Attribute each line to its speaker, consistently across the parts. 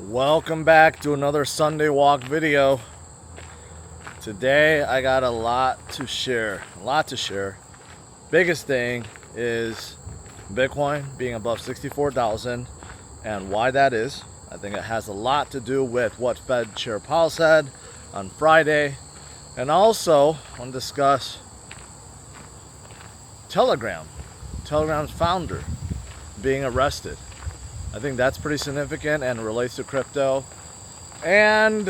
Speaker 1: Welcome back to another Sunday walk video. Today I got a lot to share. Biggest thing is Bitcoin being above 64,000 and why that is. I think it has a lot to do with what Fed Chair Powell said on Friday. And also I want to discuss Telegram's founder being arrested. I think that's pretty significant and relates to crypto. And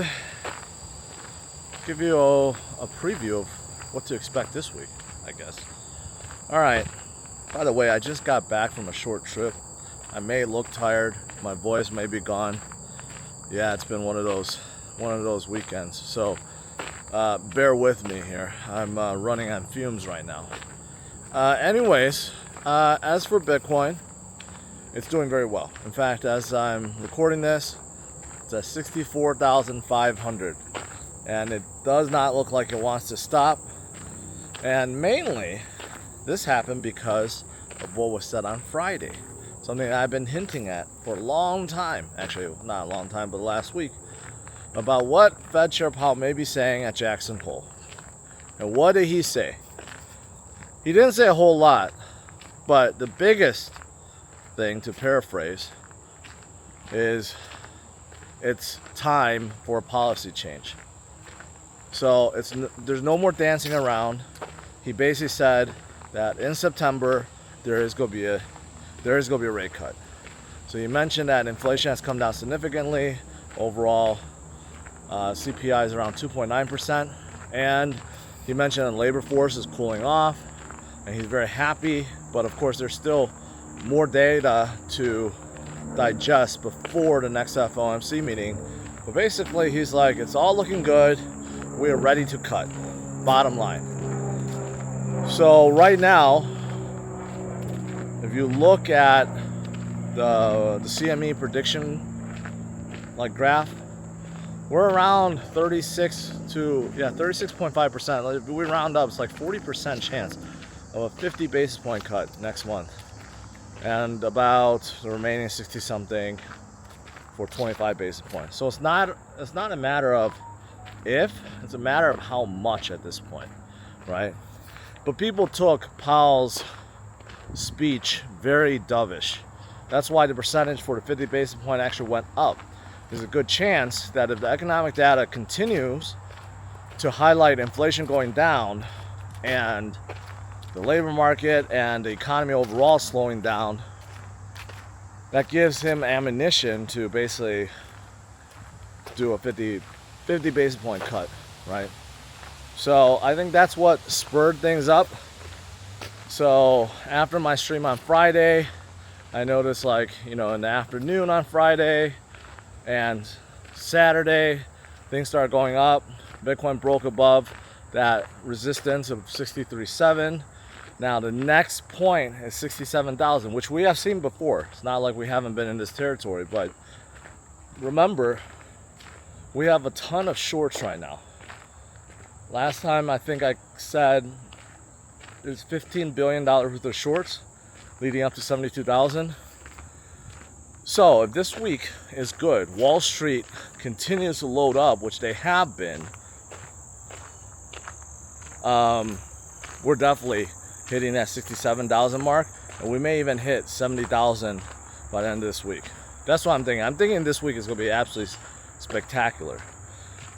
Speaker 1: give you a preview of what to expect this week, I guess. All right. By the way, I just got back from a short trip. I may look tired. My voice may be gone. Yeah, it's been one of those weekends. So bear with me here. I'm running on fumes right now. Anyways, as for Bitcoin, it's doing very well. In fact, as I'm recording this, it's at 64,500. And it does not look like it wants to stop. And mainly, this happened because of what was said on Friday. Something that I've been hinting at for a long time. Actually, not a long time, but last week. About what Fed Chair Powell may be saying at Jackson Hole. And what did he say? He didn't say a whole lot. But the biggest thing, to paraphrase, is it's time for a policy change. So there's no more dancing around. He basically said that in September there is going to be a rate cut. So you mentioned that inflation has come down significantly. Overall, CPI is around 2.9%, and he mentioned that the labor force is cooling off, and he's very happy. But of course, there's still more data to digest before the next FOMC meeting. But basically, he's like, it's all looking good. We are ready to cut. Bottom line. So right now, if you look at the CME prediction graph, we're around 36.5%. We round up, it's like 40% chance of a 50 basis point cut next month. And about the remaining 60 something for 25 basis points. So it's not a matter of if, it's a matter of how much at this point, right? But people took Powell's speech very dovish. That's why the percentage for the 50 basis point actually went up. There's a good chance that if the economic data continues to highlight inflation going down and the labor market and the economy overall slowing down, that gives him ammunition to basically do a 50 basis point cut, right? So I think that's what spurred things up. So after my stream on Friday, I noticed in the afternoon on Friday and Saturday, things started going up. Bitcoin broke above that resistance of 63.7. Now the next point is 67,000, which we have seen before. It's not like we haven't been in this territory, but remember, we have a ton of shorts right now. Last time I think I said there's $15 billion worth of shorts leading up to 72,000. So if this week is good, Wall Street continues to load up, which they have been, we're definitely hitting that 67,000 mark, and we may even hit 70,000 by the end of this week. That's what I'm thinking. I'm thinking this week is going to be absolutely spectacular.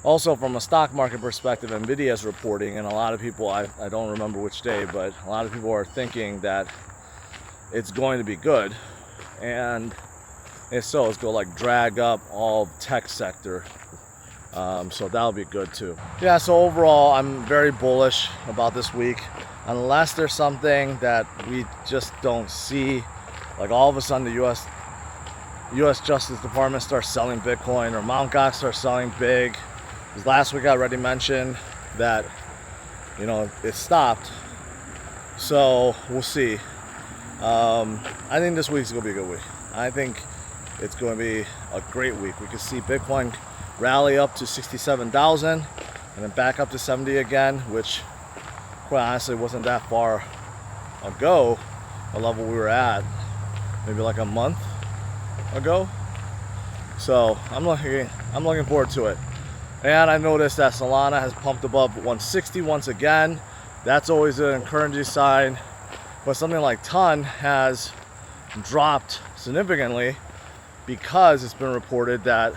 Speaker 1: Also, from a stock market perspective, Nvidia is reporting, and a lot of people, I don't remember which day, but a lot of people are thinking that it's going to be good, and if so, it's going to drag up all tech sector. So that'll be good too. Yeah, so overall, I'm very bullish about this week. Unless there's something that we just don't see, like all of a sudden the U.S. Justice Department starts selling Bitcoin, or Mt. Gox starts selling big. Because last week I already mentioned that, it stopped. So we'll see. I think this week's going to be a good week. I think it's going to be a great week. We could see Bitcoin rally up to 67,000 and then back up to 70 again, which quite honestly wasn't that far ago, a level we were at maybe like a month ago. So I'm looking forward to it. And I noticed that Solana has pumped above 160 once again. That's always an encouraging sign. But something like TON has dropped significantly because it's been reported that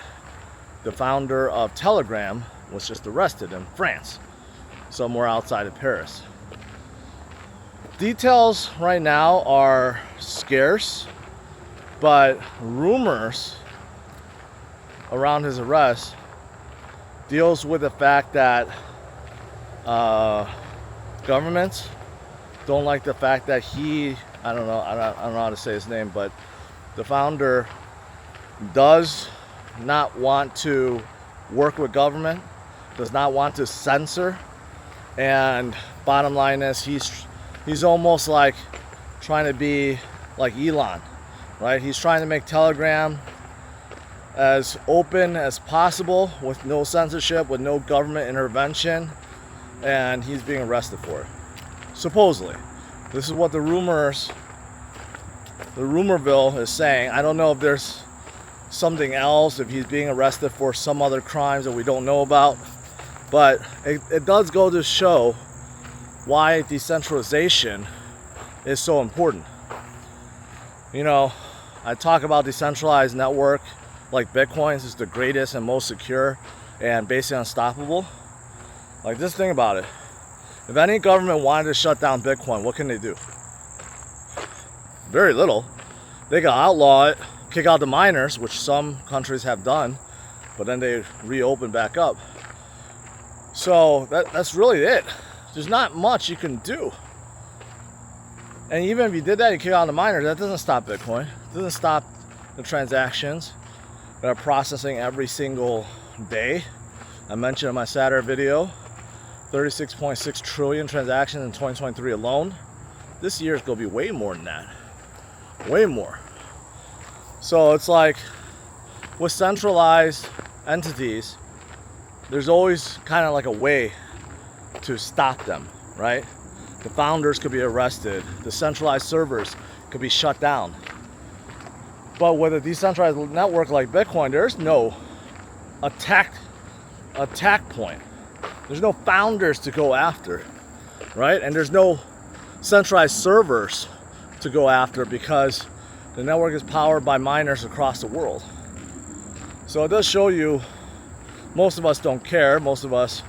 Speaker 1: the founder of Telegram was just arrested in France, somewhere outside of Paris. Details right now are scarce, but rumors around his arrest deals with the fact that governments don't like the fact that I don't know how to say his name, but the founder does not want to work with government, does not want to censor, and bottom line is he's almost like trying to be like Elon, right? He's trying to make Telegram as open as possible with no censorship, with no government intervention, and he's being arrested for it. Supposedly. This is what the rumorville is saying. I don't know if there's something else, if he's being arrested for some other crimes that we don't know about, but it does go to show why decentralization is so important. You know, I talk about decentralized network like Bitcoin's is the greatest and most secure and basically unstoppable. Like, just think about it. If any government wanted to shut down Bitcoin, what can they do? Very little. They can outlaw it, kick out the miners, which some countries have done, but then they reopen back up. So that's really it. There's not much you can do. And even if you did that, you kick out the miners, that doesn't stop Bitcoin. It doesn't stop the transactions that are processing every single day. I mentioned in my Saturday video, 36.6 trillion transactions in 2023 alone. This year is going to be way more than that. Way more. So it's like with centralized entities, there's always kind of like a way to stop them, right? The founders could be arrested. The centralized servers could be shut down. But with a decentralized network like Bitcoin, there's no attack point. There's no founders to go after, right? And there's no centralized servers to go after because the network is powered by miners across the world. So it does show you most of us don't care. Most of us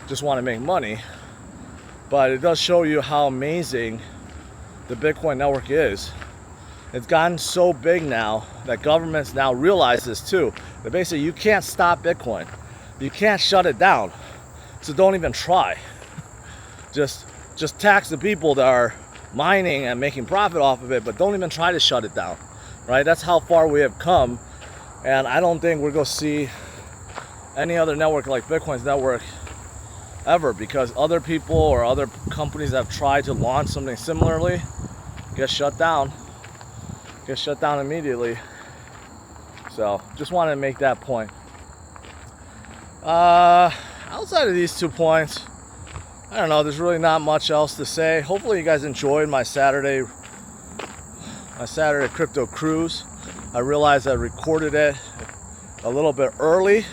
Speaker 1: just want to make money. But it does show you how amazing the Bitcoin network is. It's gotten so big now that governments now realize this too. That basically you can't stop Bitcoin. You can't shut it down. So don't even try. Just tax the people that are mining and making profit off of it, but don't even try to shut it down. Right? That's how far we have come. And I don't think we're going to see any other network like Bitcoin's network ever, because other people or other companies that have tried to launch something similarly get shut down. Get shut down immediately. So just wanted to make that point. Outside of these 2 points, I don't know, there's really not much else to say. Hopefully you guys enjoyed my Saturday crypto cruise. I realized I recorded it a little bit early,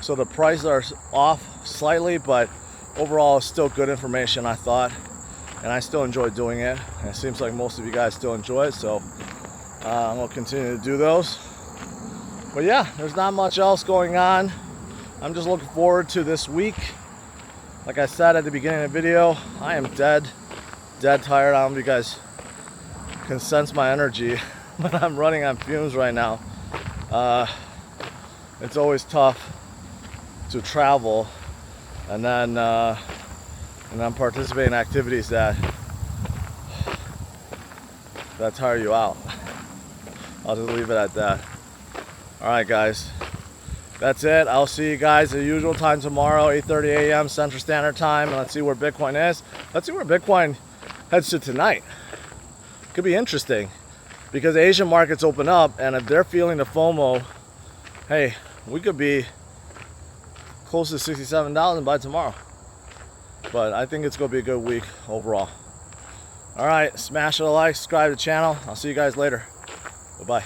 Speaker 1: so the prices are off slightly, but overall it's still good information, I thought, and I still enjoy doing it, and it seems like most of you guys still enjoy it, so I'm going to continue to do those. But yeah, there's not much else going on. I'm just looking forward to this week. Like I said at the beginning of the video, I am dead tired. I don't know if you guys can sense my energy, but I'm running on fumes right now. It's always tough to travel and then participate in activities that tire you out. I'll just leave it at that. Alright guys, that's it. I'll see you guys at the usual time tomorrow, 8:30 a.m. Central Standard Time, and let's see where Bitcoin is. Let's see where Bitcoin heads to tonight. Could be interesting because the Asian markets open up, and if they're feeling the FOMO, hey, we could be close to $67 by tomorrow. But I think it's going to be a good week overall. Alright, smash a like, subscribe to the channel. I'll see you guys later. Bye-bye.